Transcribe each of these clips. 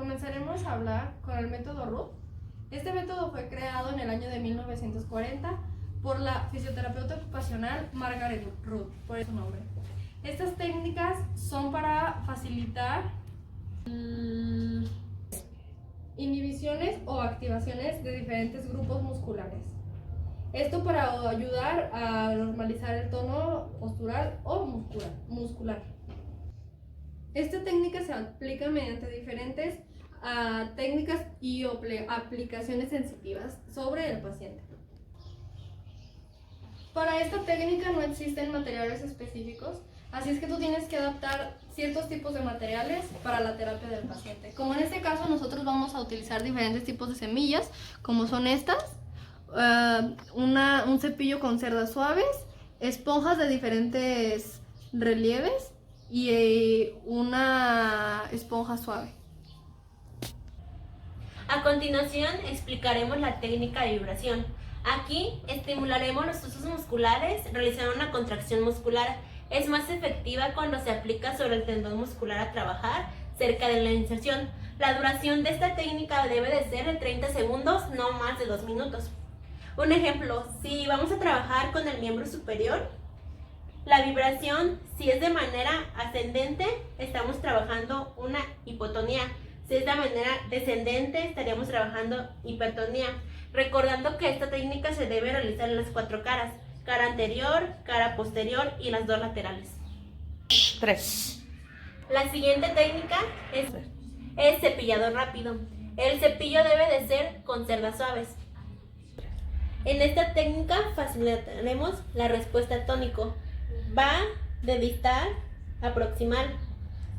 comenzaremos a hablar con el método Ruth. Este método fue creado en el año de 1940 por la fisioterapeuta ocupacional Margaret Ruth, por su nombre. Estas técnicas son para facilitar inhibiciones o activaciones de diferentes grupos musculares. Esto para ayudar a normalizar el tono postural o muscular. Esta técnica se aplica mediante diferentes técnicas y aplicaciones sensitivas sobre el paciente. Para esta técnica no existen materiales específicos, así es que tú tienes que adaptar ciertos tipos de materiales para la terapia del paciente. Como en este caso nosotros vamos a utilizar diferentes tipos de semillas, como son estas, un cepillo con cerdas suaves, esponjas de diferentes relieves y una esponja suave. A continuación explicaremos la técnica de vibración. Aquí estimularemos los usos musculares realizando una contracción muscular. Es más efectiva cuando se aplica sobre el tendón muscular a trabajar cerca de la inserción. La duración de esta técnica debe de ser de 30 segundos, no más de 2 minutos. Un ejemplo, si vamos a trabajar con el miembro superior, la vibración, si es de manera ascendente, estamos trabajando una hipotonía. Si es de manera descendente, estaríamos trabajando hipertonía. Recordando que esta técnica se debe realizar en las 4 caras: cara anterior, cara posterior y las 2 laterales. 3. La siguiente técnica es cepillado rápido. El cepillo debe de ser con cerdas suaves. En esta técnica facilitaremos la respuesta tónico. Va de distal a proximal.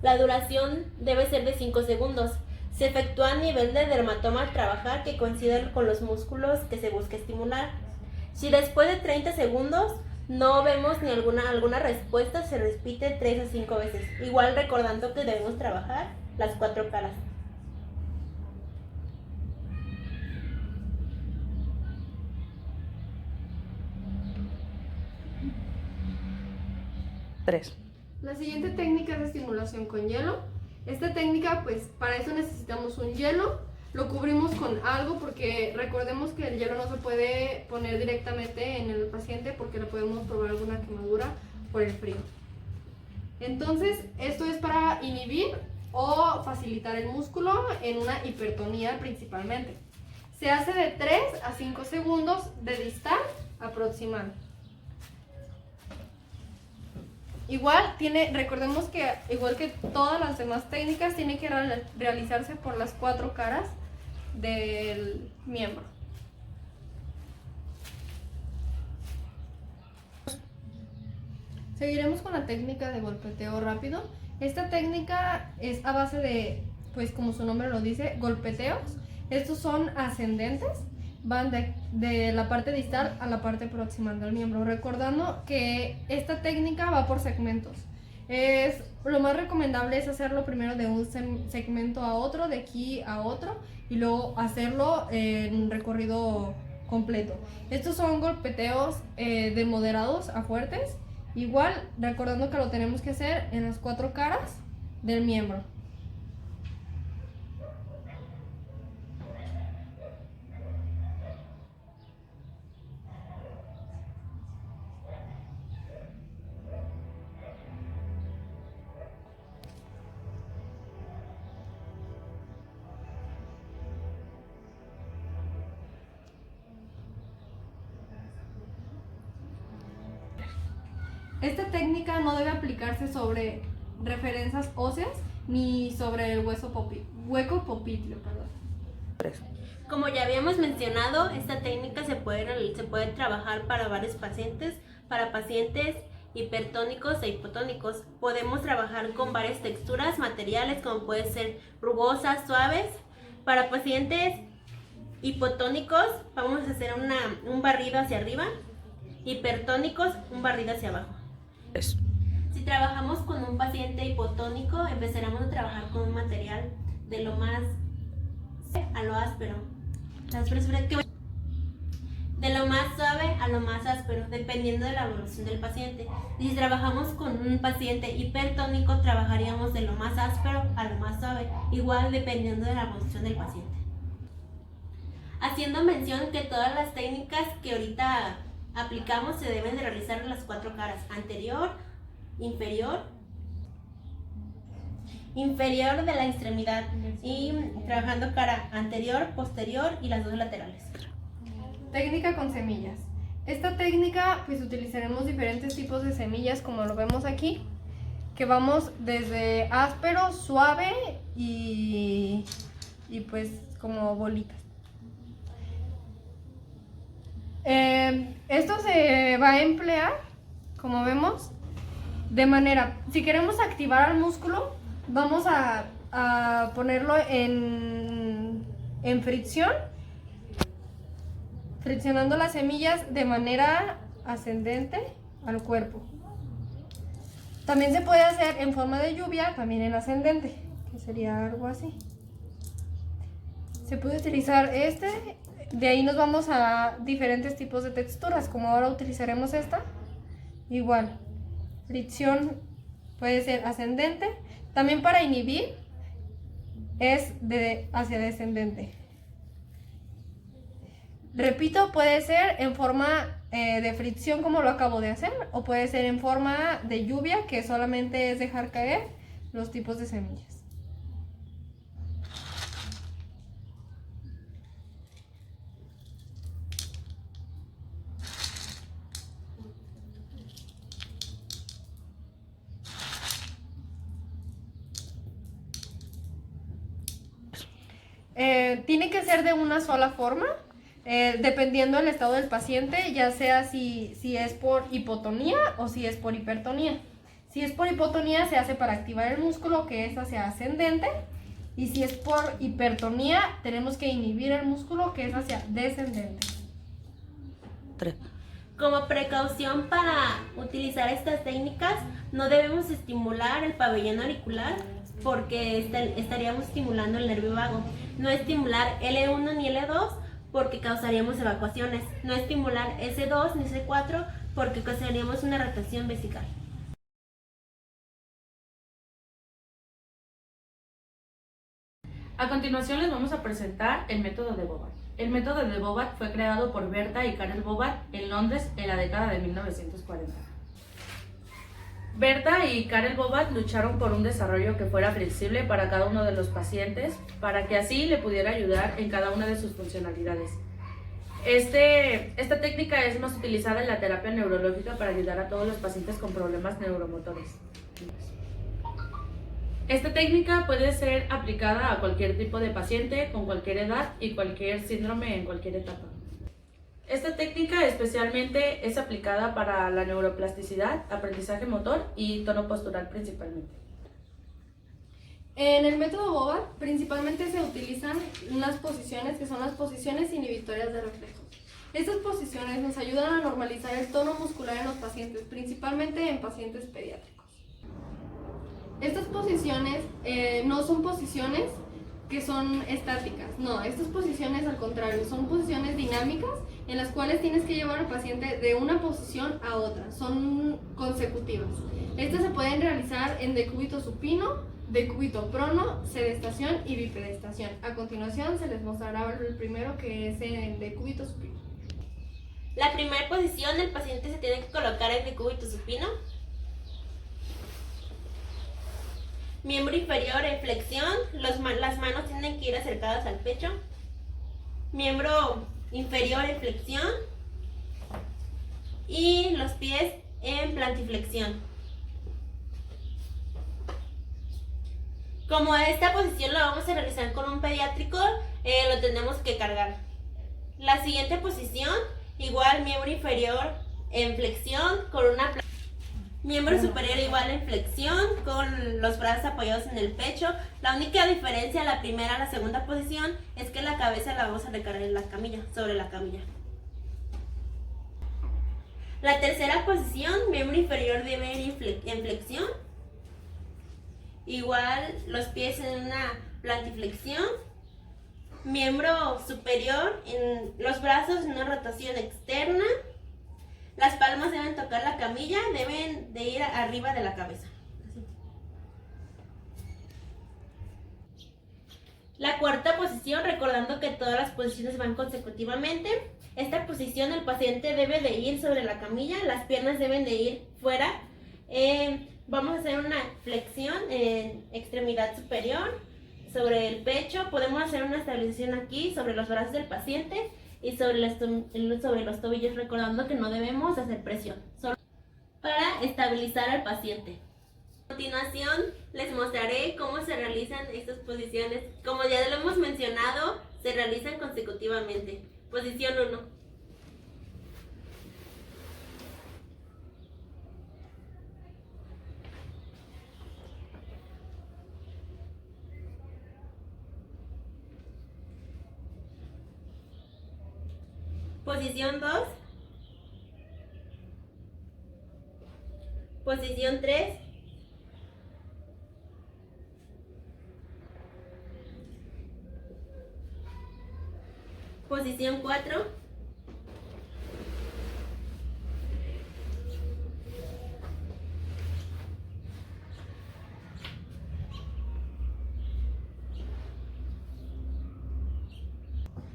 La duración debe ser de 5 segundos. Se efectúa a nivel de dermatoma al trabajar que coincide con los músculos que se busca estimular. Si después de 30 segundos no vemos ni alguna respuesta, se repite 3 a 5 veces. Igual recordando que debemos trabajar las 4 caras. La siguiente técnica es de estimulación con hielo. Esta técnica, pues para eso necesitamos un hielo. Lo cubrimos con algo porque recordemos que el hielo no se puede poner directamente en el paciente porque le podemos probar alguna quemadura por el frío. Entonces, esto es para inhibir o facilitar el músculo en una hipertonía principalmente. Se hace de 3 a 5 segundos de distal a proximal. Recordemos que igual que todas las demás técnicas, tiene que realizarse por las 4 caras del miembro. Seguiremos con la técnica de golpeteo rápido. Esta técnica es a base de, pues como su nombre lo dice, golpeteos. Estos son ascendentes. Van de la parte distal a la parte proximal del miembro, recordando que esta técnica va por segmentos. Lo más recomendable es hacerlo primero de un segmento a otro, de aquí a otro, y luego hacerlo en un recorrido completo. Estos son golpeteos de moderados a fuertes, igual recordando que lo tenemos que hacer en las 4 caras del miembro. Esta técnica no debe aplicarse sobre referencias óseas ni sobre el hueco popliteo. Como ya habíamos mencionado, esta técnica se puede trabajar para varios pacientes, para pacientes hipertónicos e hipotónicos. Podemos trabajar con varias texturas materiales, como pueden ser rugosas, suaves. Para pacientes hipotónicos vamos a hacer un barrido hacia arriba, hipertónicos un barrido hacia abajo. Si trabajamos con un paciente hipotónico, empezaremos a trabajar con un material de lo más a lo áspero. de lo más suave a lo más áspero, dependiendo de la evolución del paciente. Y si trabajamos con un paciente hipertónico, trabajaríamos de lo más áspero a lo más suave, igual dependiendo de la evolución del paciente. Haciendo mención que todas las técnicas que ahorita aplicamos se deben de realizar en las 4 caras: anterior, inferior de la extremidad, y trabajando cara anterior, posterior y las 2 laterales. Técnica con semillas. Esta técnica pues utilizaremos diferentes tipos de semillas como lo vemos aquí, que vamos desde áspero, suave y pues como bolitas. Esto se va a emplear, como vemos, de manera, si queremos activar al músculo, vamos a ponerlo en fricción, friccionando las semillas de manera ascendente al cuerpo. También se puede hacer en forma de lluvia, también en ascendente, que sería algo así. Se puede utilizar de ahí nos vamos a diferentes tipos de texturas, como ahora utilizaremos esta. Igual, fricción puede ser ascendente, también para inhibir es hacia descendente. Repito, puede ser en forma de fricción como lo acabo de hacer, o puede ser en forma de lluvia, que solamente es dejar caer los tipos de semillas. Tiene que ser de una sola forma, dependiendo del estado del paciente, ya sea si es por hipotonía o si es por hipertonía. Si es por hipotonía se hace para activar el músculo, que es hacia ascendente, y si es por hipertonía tenemos que inhibir el músculo, que es hacia descendente. 3. Como precaución para utilizar estas técnicas, no debemos estimular el pabellón auricular, porque estaríamos estimulando el nervio vago. No estimular L1 ni L2 porque causaríamos evacuaciones. No estimular S2 ni S4 porque causaríamos una rotación vesical. A continuación les vamos a presentar el método de Bovatt. El método de Bovatt fue creado por Berta y Karel Bovatt en Londres en la década de 1940. Berta y Karel Bovatt lucharon por un desarrollo que fuera flexible para cada uno de los pacientes, para que así le pudiera ayudar en cada una de sus funcionalidades. Esta técnica es más utilizada en la terapia neurológica para ayudar a todos los pacientes con problemas neuromotores. Esta técnica puede ser aplicada a cualquier tipo de paciente, con cualquier edad y cualquier síndrome en cualquier etapa. Esta técnica especialmente es aplicada para la neuroplasticidad, aprendizaje motor y tono postural principalmente. En el método Bovatt principalmente se utilizan unas posiciones que son las posiciones inhibitorias de reflejos. Estas posiciones nos ayudan a normalizar el tono muscular en los pacientes, principalmente en pacientes pediátricos. Estas posiciones no son posiciones que son estáticas, no, estas posiciones al contrario, son posiciones dinámicas en las cuales tienes que llevar al paciente de una posición a otra, son consecutivas. Estas se pueden realizar en decúbito supino, decúbito prono, sedestación y bipedestación. A continuación se les mostrará el primero, que es en decúbito supino. La primera posición, el paciente se tiene que colocar en decúbito supino. Miembro inferior en flexión, las manos tienen que ir acercadas al pecho. Miembro inferior en flexión y los pies en plantiflexión. Como esta posición la vamos a realizar con un pediátrico, lo tenemos que cargar. La siguiente posición, igual miembro inferior en flexión con una miembro superior igual en flexión, con los brazos apoyados en el pecho. La única diferencia de la primera a la segunda posición es que la cabeza la vamos a recargar en la camilla, sobre la camilla. La tercera posición, miembro inferior debe ir en flexión. Igual los pies en una plantiflexión. miembro superior, en los brazos en una rotación externa. Las palmas deben tocar la camilla, deben de ir arriba de la cabeza. Así. La cuarta posición, recordando que todas las posiciones van consecutivamente. Esta posición el paciente debe de ir sobre la camilla, las piernas deben de ir fuera. Vamos a hacer una flexión en extremidad superior sobre el pecho. Podemos hacer una estabilización aquí sobre los brazos del paciente y sobre los tobillos, recordando que no debemos hacer presión, solo para estabilizar al paciente. A continuación les mostraré cómo se realizan estas posiciones. Como ya lo hemos mencionado, se realizan consecutivamente. Posición 1. Posición 2. Posición 3. Posición 4.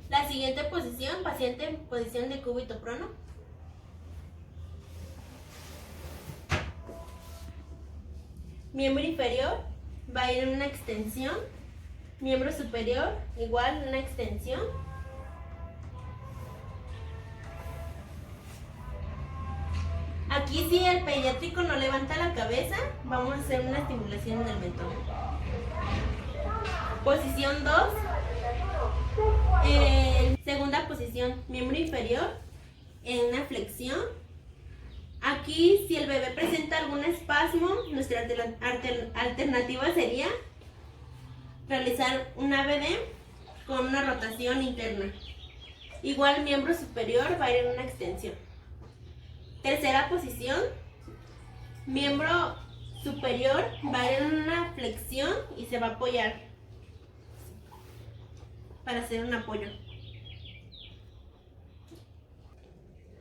La siguiente posición, paciente en posición de cúbito prono. Miembro inferior va a ir en una extensión. Miembro superior igual una extensión. Aquí si el pediátrico no levanta la cabeza, vamos a hacer una estimulación en el mentón. Posición 2. Segunda posición, miembro inferior en una flexión. Aquí si el bebé presenta algún espasmo, nuestra alternativa sería realizar un ABD con una rotación interna. Igual miembro superior va a ir en una extensión. Tercera posición, miembro superior va a ir en una flexión y se va a apoyar para hacer un apoyo.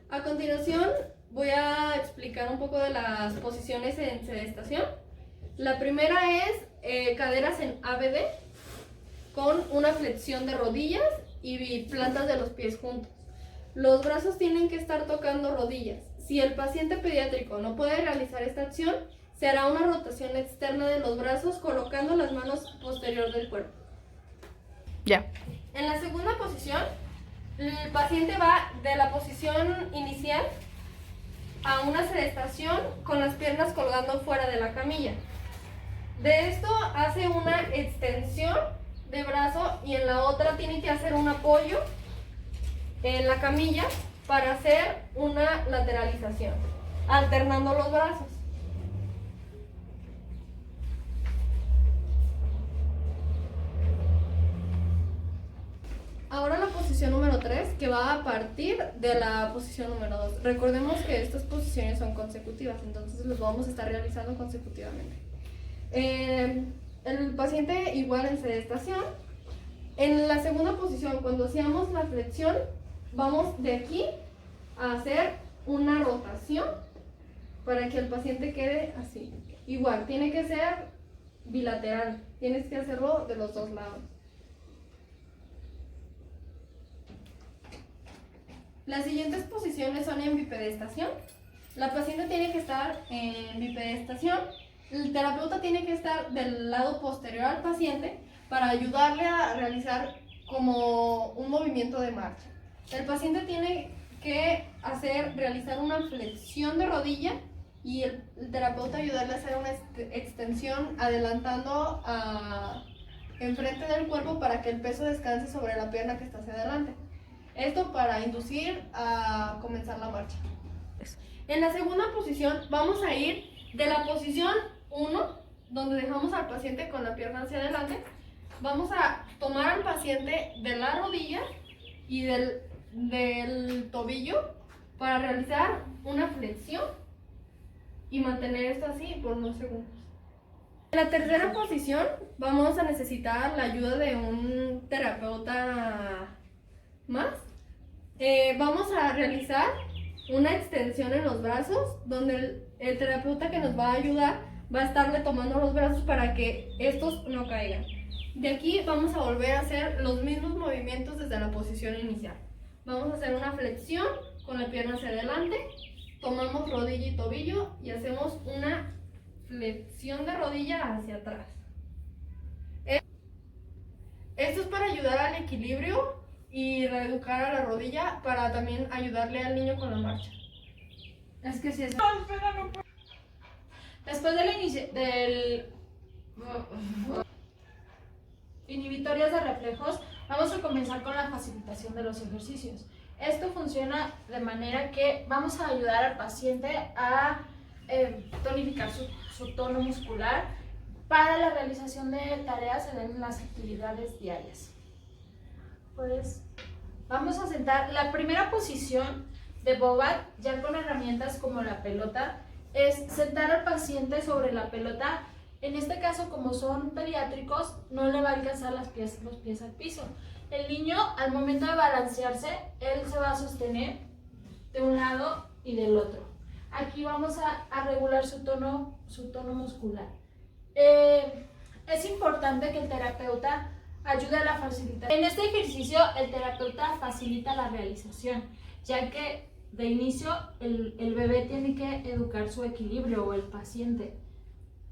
A continuación voy a explicar un poco de las posiciones en sedestación. La primera es caderas en ABD con una flexión de rodillas y plantas de los pies juntos. Los brazos tienen que estar tocando rodillas. Si el paciente pediátrico no puede realizar esta acción, se hará una rotación externa de los brazos colocando las manos posterior del cuerpo. Ya. En la segunda posición, el paciente va de la posición inicial a una sedestación con las piernas colgando fuera de la camilla. De esto hace una extensión de brazo y en la otra tiene que hacer un apoyo en la camilla para hacer una lateralización, alternando los brazos. Ahora la posición número 3, que va a partir de la posición número 2. Recordemos que estas posiciones son consecutivas, entonces los vamos a estar realizando consecutivamente. El paciente igual en sedestación. En la segunda posición, cuando hacíamos la flexión, vamos de aquí a hacer una rotación para que el paciente quede así. Igual, tiene que ser bilateral, tienes que hacerlo de los dos lados. Las siguientes posiciones son en bipedestación. La paciente tiene que estar en bipedestación. El terapeuta tiene que estar del lado posterior al paciente para ayudarle a realizar como un movimiento de marcha. El paciente tiene que realizar una flexión de rodilla y el terapeuta ayudarle a hacer una extensión adelantando enfrente del cuerpo para que el peso descanse sobre la pierna que está hacia adelante. Esto para inducir a comenzar la marcha. En la segunda posición vamos a ir de la posición 1, donde dejamos al paciente con la pierna hacia adelante. Vamos a tomar al paciente de la rodilla y del tobillo para realizar una flexión y mantener esto así por unos segundos. En la tercera posición vamos a necesitar la ayuda de un terapeuta más. Vamos a realizar una extensión en los brazos donde el terapeuta que nos va a ayudar va a estarle tomando los brazos para que estos no caigan. De aquí vamos a volver a hacer los mismos movimientos desde la posición inicial. Vamos a hacer una flexión con la pierna hacia adelante, tomamos rodilla y tobillo y hacemos una flexión de rodilla hacia atrás. Esto es para ayudar al equilibrio y reeducar a la rodilla para también ayudarle al niño con la marcha. Es que si es... Después del inhibitorias de reflejos, vamos a comenzar con la facilitación de los ejercicios. Esto funciona de manera que vamos a ayudar al paciente a tonificar su tono muscular para la realización de tareas en las actividades diarias. Pues vamos a sentar. La primera posición de Bobat, ya con herramientas como la pelota, es sentar al paciente sobre la pelota. En este caso, como son pediátricos, no le va a alcanzar los pies al piso. El niño, al momento de balancearse, él se va a sostener de un lado y del otro. Aquí vamos a regular su tono muscular. Es importante que el terapeuta ayude a la facilitación. En este ejercicio, el terapeuta facilita la realización, ya que de inicio el bebé tiene que educar su equilibrio o el paciente.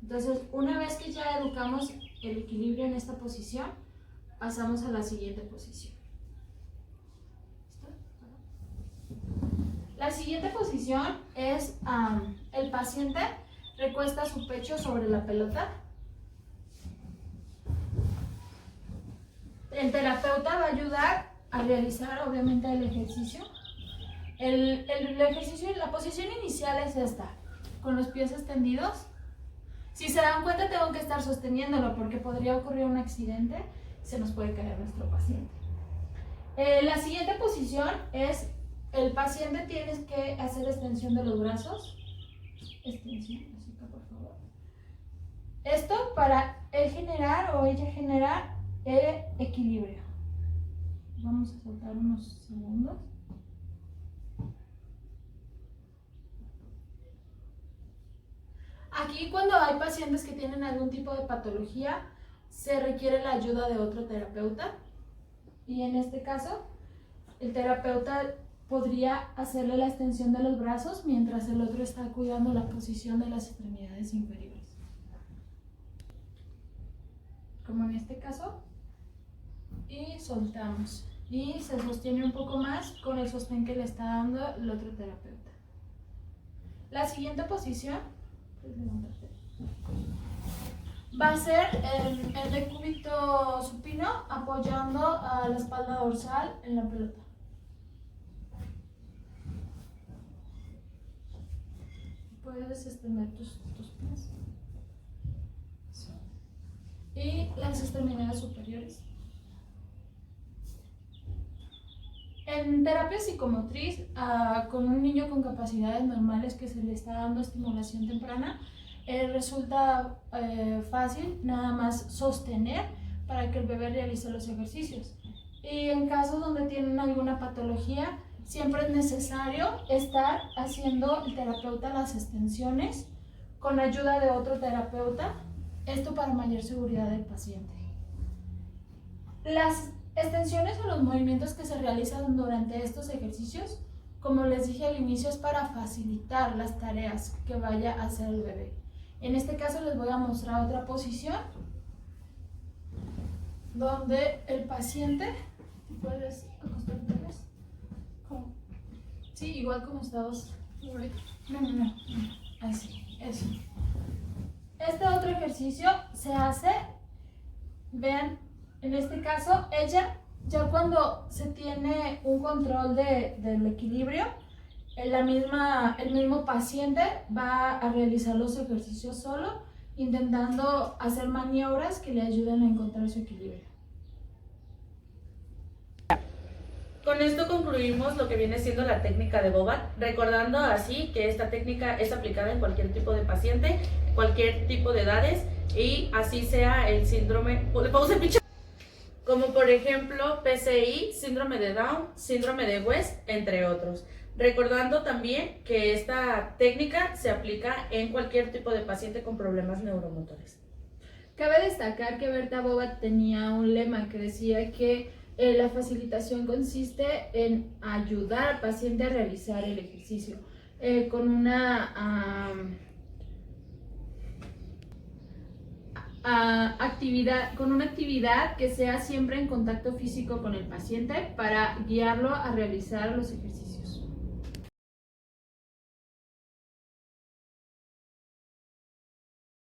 Entonces, una vez que ya educamos el equilibrio en esta posición, pasamos a la siguiente posición. ¿Listo? La siguiente posición es el paciente recuesta su pecho sobre la pelota. El terapeuta va a ayudar a realizar obviamente el ejercicio. El ejercicio, la posición inicial es esta, con los pies extendidos. Si se dan cuenta, tengo que estar sosteniéndolo porque podría ocurrir un accidente, se nos puede caer nuestro paciente. La siguiente posición es, el paciente tiene que hacer extensión de los brazos. Extensión, música, por favor. Esto para él generar o ella generar el equilibrio. Vamos a soltar unos segundos. Aquí, cuando hay pacientes que tienen algún tipo de patología, se requiere la ayuda de otro terapeuta, y en este caso el terapeuta podría hacerle la extensión de los brazos mientras el otro está cuidando la posición de las extremidades inferiores, como en este caso, y soltamos y se sostiene un poco más con el sostén que le está dando el otro terapeuta. La siguiente posición va a ser el decúbito supino apoyando a la espalda dorsal en la pelota. Puedes extender tus pies. Y las extremidades superiores. En terapia psicomotriz, con un niño con capacidades normales que se le está dando estimulación temprana, resulta fácil nada más sostener para que el bebé realice los ejercicios. Y en casos donde tienen alguna patología, siempre es necesario estar haciendo el terapeuta las extensiones con ayuda de otro terapeuta, esto para mayor seguridad del paciente. Las extensiones o los movimientos que se realizan durante estos ejercicios, como les dije al inicio, es para facilitar las tareas que vaya a hacer el bebé. En este caso les voy a mostrar otra posición donde el paciente, puedes acostarte, sí, igual como estabas. No, así, eso. Este otro ejercicio se hace, vean, en este caso, ella, ya cuando se tiene un control del equilibrio, el mismo paciente va a realizar los ejercicios solo, intentando hacer maniobras que le ayuden a encontrar su equilibrio. Con esto concluimos lo que viene siendo la técnica de Bobat, recordando así que esta técnica es aplicada en cualquier tipo de paciente, cualquier tipo de edades y así sea el síndrome, como por ejemplo PCI, síndrome de Down, síndrome de West, entre otros. Recordando también que esta técnica se aplica en cualquier tipo de paciente con problemas neuromotores. Cabe destacar que Berta Bobat tenía un lema que decía que la facilitación consiste en ayudar al paciente a realizar el ejercicio con una actividad que sea siempre en contacto físico con el paciente para guiarlo a realizar los ejercicios.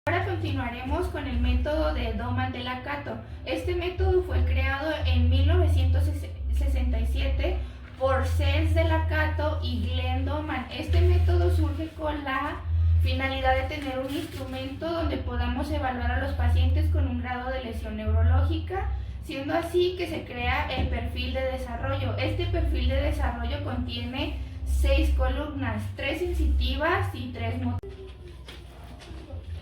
Ahora continuaremos con el método de Doman-de-Lacato. Este método fue creado en 1967 por Cels de Lacato y Glenn Doman. Este método surge con la finalidad de tener un instrumento donde podamos evaluar a los pacientes con un grado de lesión neurológica, siendo así que se crea el perfil de desarrollo. Este perfil de desarrollo contiene 6 columnas, 3 sensitivas y 3 motoras.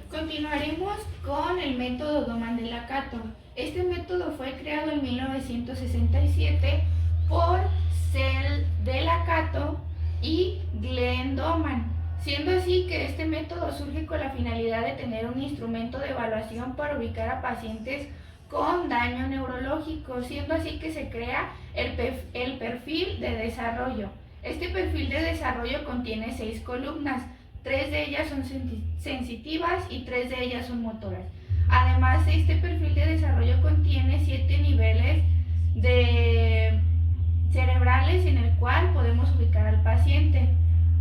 Continuaremos con el método Doman-de-Lacato. Este método fue creado en 1967 por Cels de Lacato y Glenn Doman, siendo así que este método surge con la finalidad de tener un instrumento de evaluación para ubicar a pacientes con daño neurológico, siendo así que se crea el perfil de desarrollo. Este perfil de desarrollo contiene 6 columnas, 3 de ellas son sensitivas y 3 de ellas son motoras. Además, este perfil de desarrollo contiene 7 niveles cerebrales en el cual podemos ubicar al paciente.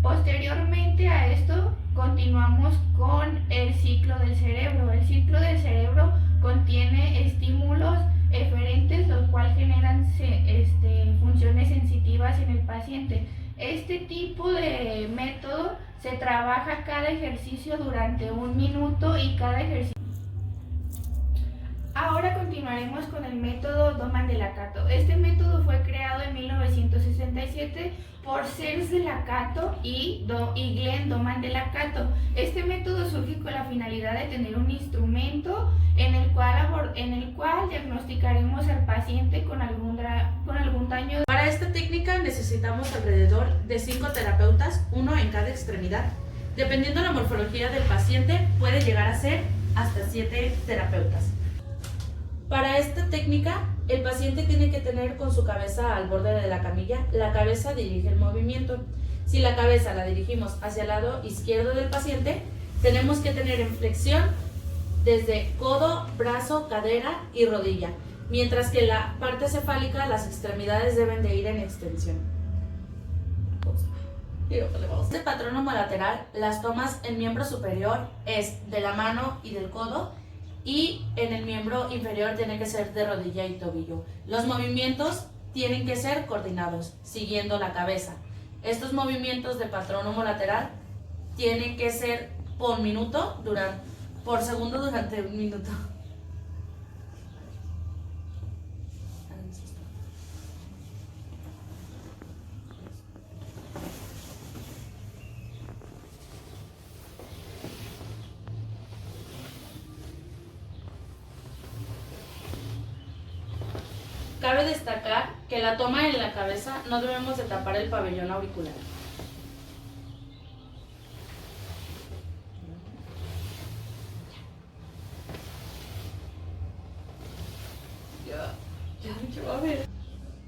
Posteriormente a esto, continuamos con el ciclo del cerebro. El ciclo del cerebro contiene estímulos eferentes, los cuales generan funciones sensitivas en el paciente. Este tipo de método se trabaja cada ejercicio durante 1 minuto y cada ejercicio. Ahora continuaremos con el método Doman-de-Lacato. Este método fue creado en 1967 por Cels de Lacato y Glenn Doman-de-Lacato. Este método surge con la finalidad de tener un instrumento en el cual diagnosticaremos al paciente con algún daño. Para esta técnica necesitamos alrededor de 5 terapeutas, uno en cada extremidad. Dependiendo de la morfología del paciente, puede llegar a ser hasta 7 terapeutas. Para esta técnica, el paciente tiene que tener con su cabeza al borde de la camilla. La cabeza dirige el movimiento. Si la cabeza la dirigimos hacia el lado izquierdo del paciente, tenemos que tener en flexión desde codo, brazo, cadera y rodilla, mientras que la parte cefálica, las extremidades deben de ir en extensión. Este patrón homolateral, las tomas en miembro superior es de la mano y del codo, y en el miembro inferior tiene que ser de rodilla y tobillo. Los movimientos tienen que ser coordinados, siguiendo la cabeza. Estos movimientos de patrón homolateral tienen que ser por segundo durante 1 minuto. Cabe destacar que la toma en la cabeza no debemos de tapar el pabellón auricular.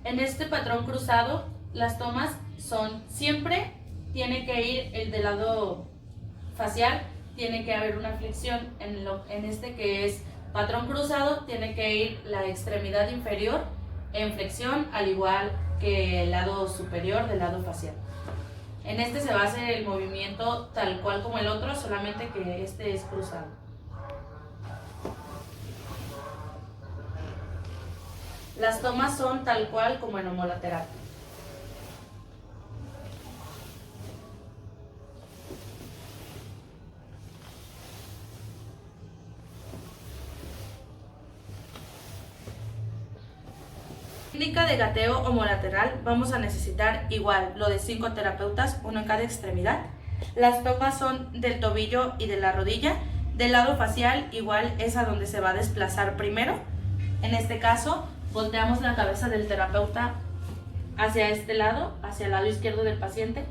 En este patrón cruzado, las tomas son siempre, tiene que ir el del lado facial, tiene que haber una flexión. En este que es patrón cruzado, tiene que ir la extremidad inferior en flexión, al igual que el lado superior del lado facial. En este se va a hacer el movimiento tal cual como el otro, solamente que este es cruzado. Las tomas son tal cual como en homolateral. técnica de gateo homolateral vamos a necesitar igual lo de 5 terapeutas, uno en cada extremidad. Las tomas son del tobillo y de la rodilla. Del lado facial igual es a donde se va a desplazar primero. En este caso volteamos la cabeza del terapeuta hacia este lado, hacia el lado izquierdo del paciente,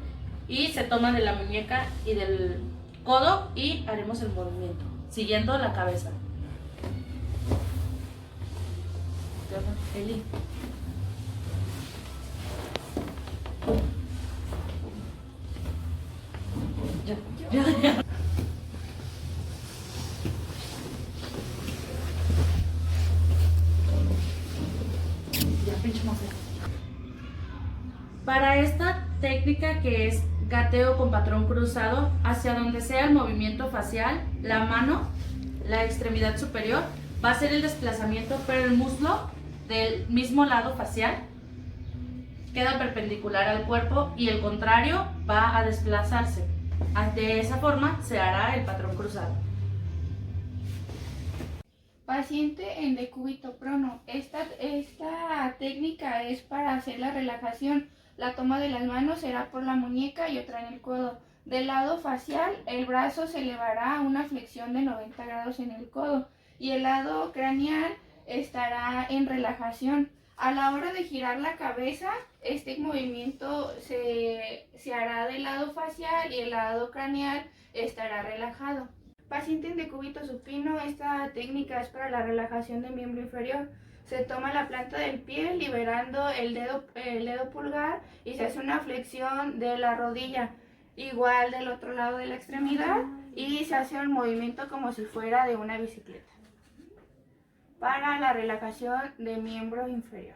y se toma de la muñeca y del codo y haremos el movimiento siguiendo la cabeza. Eli. Ya. Para esta técnica, que es gateo con patrón cruzado, hacia donde sea el movimiento facial, la mano, la extremidad superior, va a ser el desplazamiento, pero el muslo del mismo lado facial queda perpendicular al cuerpo y el contrario va a desplazarse. De esa forma se hará el patrón cruzado. Paciente en decúbito prono. Esta técnica es para hacer la relajación. La toma de las manos será por la muñeca y otra en el codo. Del lado facial, el brazo se elevará a una flexión de 90 grados en el codo y el lado craneal estará en relajación. A la hora de girar la cabeza, este movimiento se hará del lado facial y el lado craneal estará relajado. Paciente en decúbito supino, esta técnica es para la relajación del miembro inferior. Se toma la planta del pie liberando el dedo pulgar y se hace una flexión de la rodilla, igual del otro lado de la extremidad, y se hace el movimiento como si fuera de una bicicleta para la relajación del miembro inferior.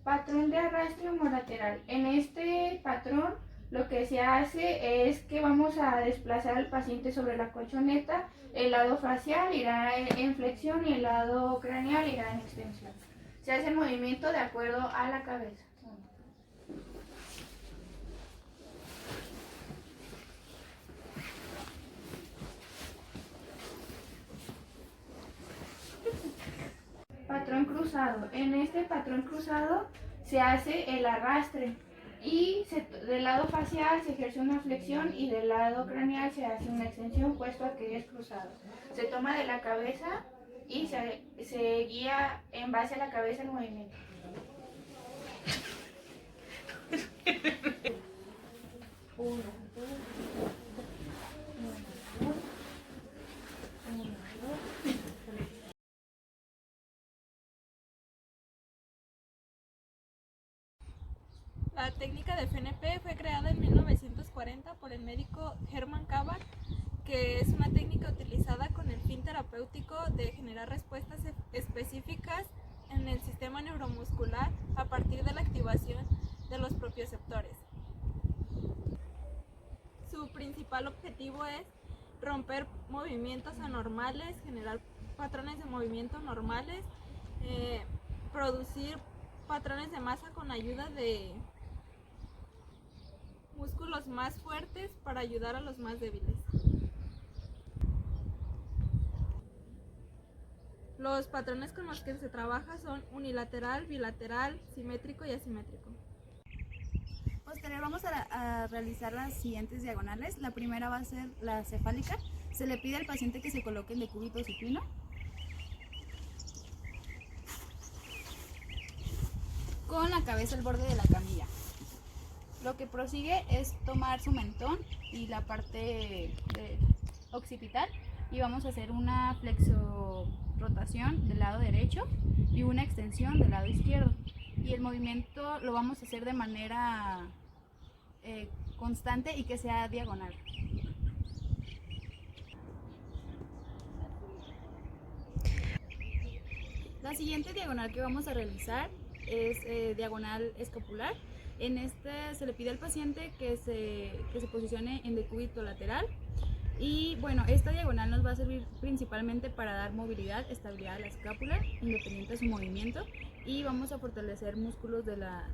Patrón de arrastre homolateral. En este patrón lo que se hace es que vamos a desplazar al paciente sobre la colchoneta. El lado facial irá en flexión y el lado craneal irá en extensión. Se hace el movimiento de acuerdo a la cabeza. Patrón cruzado. En este patrón cruzado se hace el arrastre y del lado facial se ejerce una flexión y del lado craneal se hace una extensión, puesto a que es cruzado. Se toma de la cabeza y se guía en base a la cabeza el movimiento. La técnica de FNP fue creada en 1940 por el médico Hermann Kabak, que es una técnica utilizada con el fin terapéutico de generar respuestas específicas en el sistema neuromuscular a partir de la activación de los propioceptores. Su principal objetivo es romper movimientos anormales, generar patrones de movimiento normales, producir patrones de masa con ayuda de músculos más fuertes para ayudar a los más débiles. Los patrones con los que se trabaja son unilateral, bilateral, simétrico y asimétrico. Posterior vamos a realizar las siguientes diagonales. La primera va a ser la cefálica. Se le pide al paciente que se coloque en decúbito supino. Con la cabeza al borde de la camilla. Lo que prosigue es tomar su mentón y la parte occipital y vamos a hacer una flexo-rotación del lado derecho y una extensión del lado izquierdo. Y el movimiento lo vamos a hacer de manera constante y que sea diagonal. La siguiente diagonal que vamos a realizar es diagonal escapular. En esta se le pide al paciente que se posicione en decúbito lateral. Y bueno, esta diagonal nos va a servir principalmente para dar movilidad, estabilidad a la escápula, independiente de su movimiento, y vamos a fortalecer músculos de la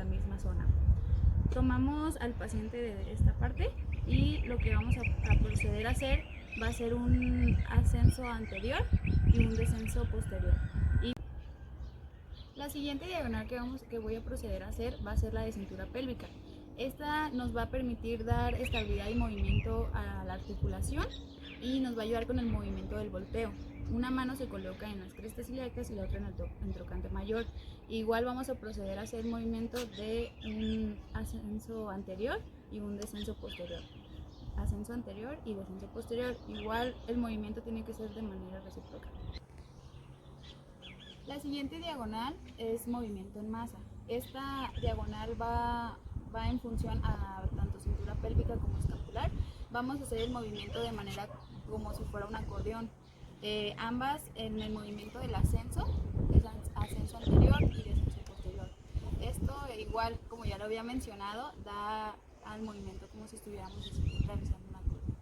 misma zona. Tomamos al paciente de esta parte y lo que vamos a proceder a hacer va a ser un ascenso anterior y un descenso posterior. La siguiente diagonal que voy a proceder a hacer va a ser la de cintura pélvica. Esta nos va a permitir dar estabilidad y movimiento a la articulación y nos va a ayudar con el movimiento del volteo. Una mano se coloca en las crestas ilíacas y la otra en el trocante mayor. Igual vamos a proceder a hacer movimiento de un ascenso anterior y un descenso posterior. Ascenso anterior y descenso posterior. Igual el movimiento tiene que ser de manera recíproca. La siguiente diagonal es movimiento en masa. Esta diagonal va en función a tanto cintura pélvica como escapular. Vamos a hacer el movimiento de manera como si fuera un acordeón. Ambas en el movimiento del ascenso, es ascenso anterior y descenso posterior. Esto igual, como ya lo había mencionado, da al movimiento como si estuviéramos realizando un acordeón.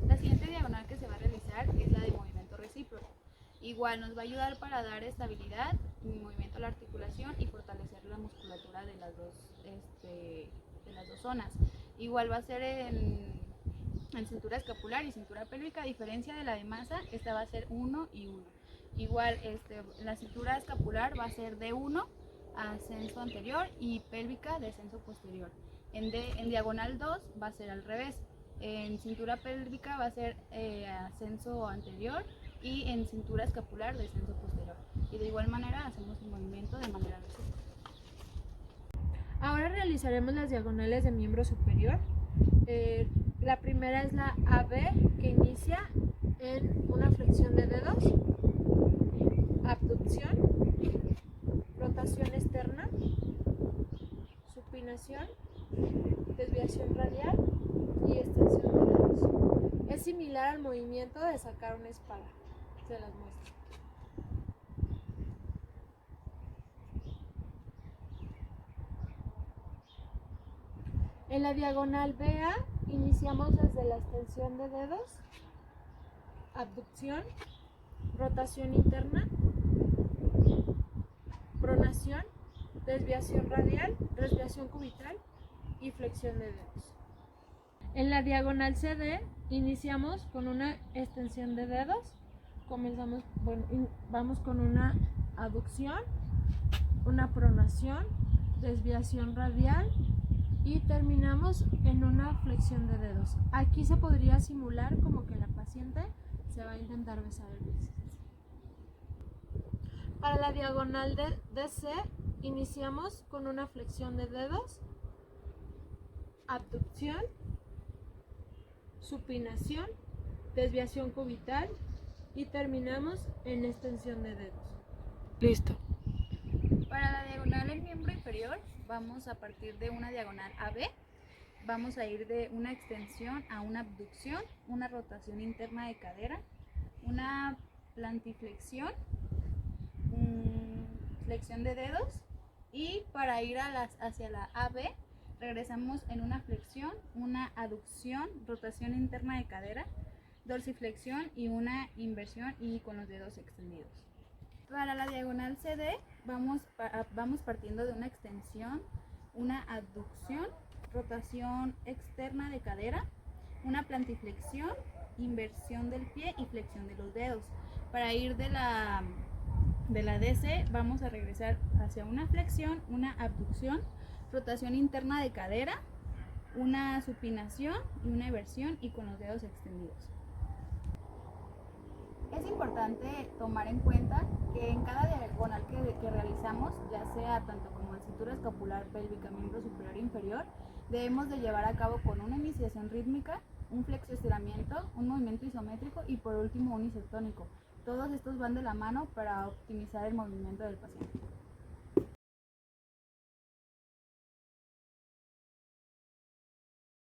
La siguiente diagonal que se va a realizar es la de movimiento recíproco. Igual nos va a ayudar para dar estabilidad, movimiento a la articulación y fortalecer la musculatura de las dos zonas. Igual va a ser en cintura escapular y cintura pélvica. A diferencia de la de masa, esta va a ser 1 y 1. Igual la cintura escapular va a ser de 1, ascenso anterior, y pélvica, descenso posterior. En diagonal 2 va a ser al revés. En cintura pélvica va a ser ascenso anterior y en cintura escapular descenso posterior. Y de igual manera hacemos el movimiento de manera recíproca. Ahora realizaremos las diagonales de miembro superior. La primera es la AB, que inicia en una flexión de dedos, abducción, rotación externa, supinación, desviación radial y extensión de dedos. Es similar al movimiento de sacar una espada. Se las muestro. En la diagonal BA iniciamos desde la extensión de dedos, abducción, rotación interna, pronación, desviación radial, desviación cubital y flexión de dedos. En la diagonal CD iniciamos con una extensión de dedos, vamos con una abducción, una pronación, desviación radial y terminamos en una flexión de dedos. Aquí se podría simular como que la paciente se va a intentar besar el bíceps. Para la diagonal de DC iniciamos con una flexión de dedos, abducción, supinación, desviación cubital y terminamos en extensión de dedos. Listo. Para la diagonal en miembro inferior vamos a partir de una diagonal AB, vamos a ir de una extensión a una abducción, una rotación interna de cadera, una plantiflexión, flexión de dedos, y para ir hacia la AB regresamos en una flexión, una aducción, rotación interna de cadera, dorsiflexión y una inversión y con los dedos extendidos. Para la diagonal CD vamos partiendo de una extensión, una abducción, rotación externa de cadera, una plantiflexión, inversión del pie y flexión de los dedos. Para ir de la DC vamos a regresar hacia una flexión, una abducción, rotación interna de cadera, una supinación y una inversión y con los dedos extendidos. Es importante tomar en cuenta que en cada diagonal que realizamos, ya sea tanto como en cintura escapular, pélvica, miembro superior e inferior, debemos de llevar a cabo con una iniciación rítmica, un flexoestiramiento, un movimiento isométrico y por último un isotónico. Todos estos van de la mano para optimizar el movimiento del paciente.